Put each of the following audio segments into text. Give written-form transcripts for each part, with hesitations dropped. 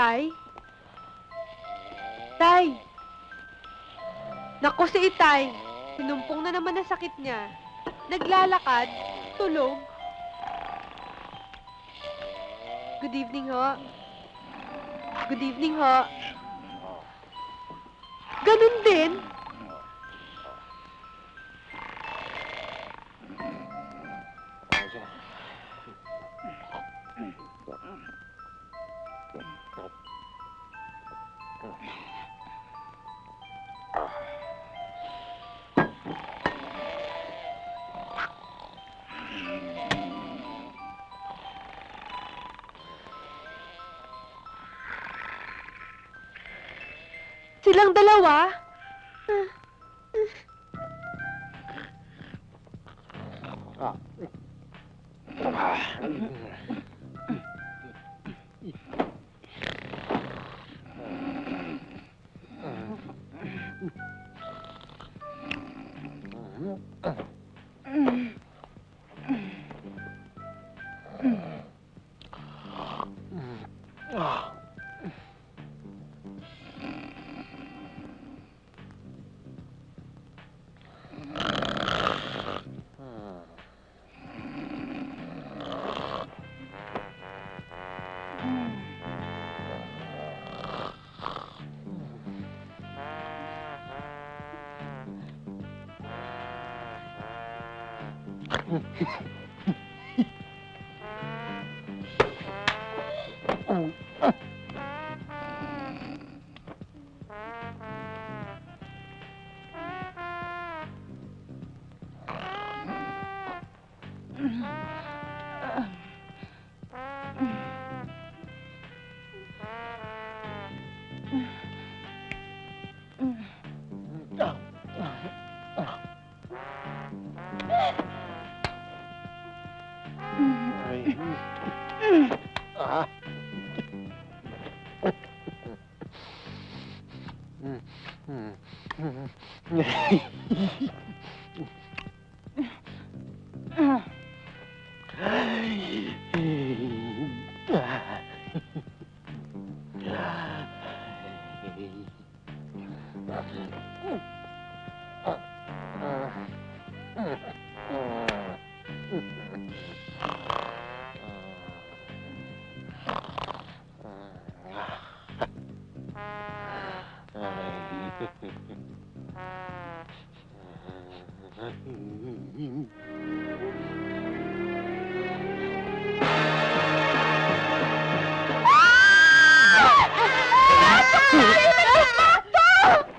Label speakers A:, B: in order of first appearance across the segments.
A: Tay? Tay! Naku, si Itay. Sinumpong na naman ang sakit niya. Naglalakad, tulog. Good evening, ho. Good evening, ho. Ganun din. Silang dalawa?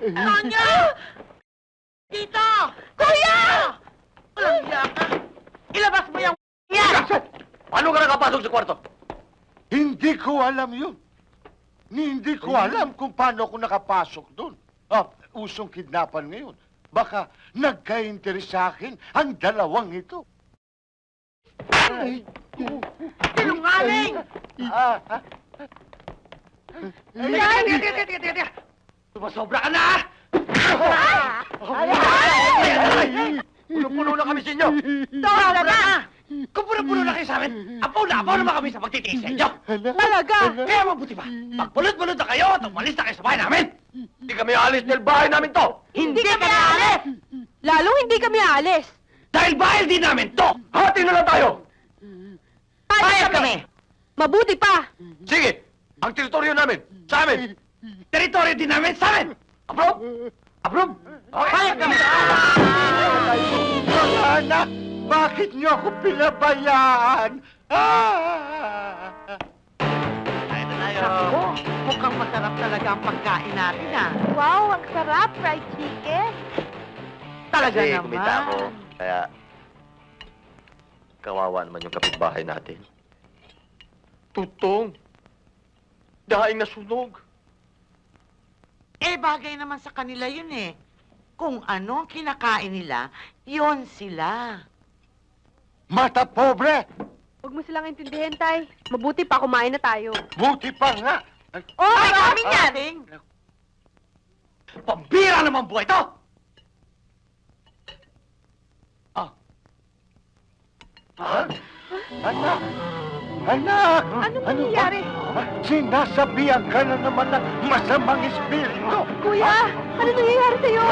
B: Tanya! Dito! Kuya! Walang hiya ka! Ilabas mo yung yan!
C: Paano ka nakapasok sa kwarto?
D: Hindi ko alam yun. Hindi ko alam kung paano ako nakapasok doon. Usong kidnapan ngayon. Baka nagka-interes sa akin ang dalawang ito.
B: Sinungaling! Tiga!
C: Sumasobra ka na! Puno-puno na kami sa inyo!
B: Sobra na!
C: Kung puno-puno na kayo sa amin, apaw naman kami sa pagtitiis sa inyo!
A: Talaga?
C: Kaya mabuti ba? Magpulot-pulot na kayo at umalis na kayo sa bahay namin! Hindi kami alis dahil bahay namin to!
A: Hindi kami aalis! Lalong hindi kami aalis!
C: Dahil bahay din namin to! Hati na lang tayo!
A: Payag kami! Mabuti pa!
C: Sige! Ang teritoryo namin, sa amin! Teritoryo din namin, sa amin! Approve? Approve? Okay.
B: Payag kami!
D: Mga anak, bakit niyo ako pinabayaan?
C: Tayo na tayo!
B: Ako, mukhang masarap talaga ang pagkain natin, ah.
A: Wow, ang sarap! Fried chicken!
B: Talaga
C: Kasi
B: naman.
C: kumita ako, kaya kawawa naman yung kapitbahay natin. Tutong! Daing nasunog!
B: Eh, bagay naman sa kanila yun eh. Kung ano ang kinakain nila, yon sila.
D: Mata pobre!
A: Huwag mo silang intindihin, Tay. Mabuti pa, kumain na tayo.
D: Buti pa nga!
A: Oh, ay, amin yan!
C: Pambira naman buhay to!
D: Anak! Anak!
A: Ano
D: ba?
A: nangyayari?
D: Sinasabihan ka na naman ng masamang espiritu!
A: Kuya, ano nangyayari sa'yo?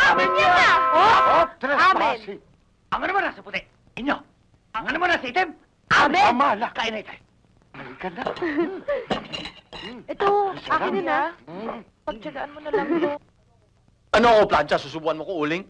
A: Amin niya na!
D: Oh, trespassing!
C: Ang ano mo nasa puti? Inyo. Ang ano mo nasa itim?
A: Amin!
D: Amala!
C: Kain na ito.
D: Halika na.
A: Ito, akin na na.
D: Hmm.
A: Pagtsagaan mo na lang ito.
C: Ano ako, plancha? Susubukan mo ko uling?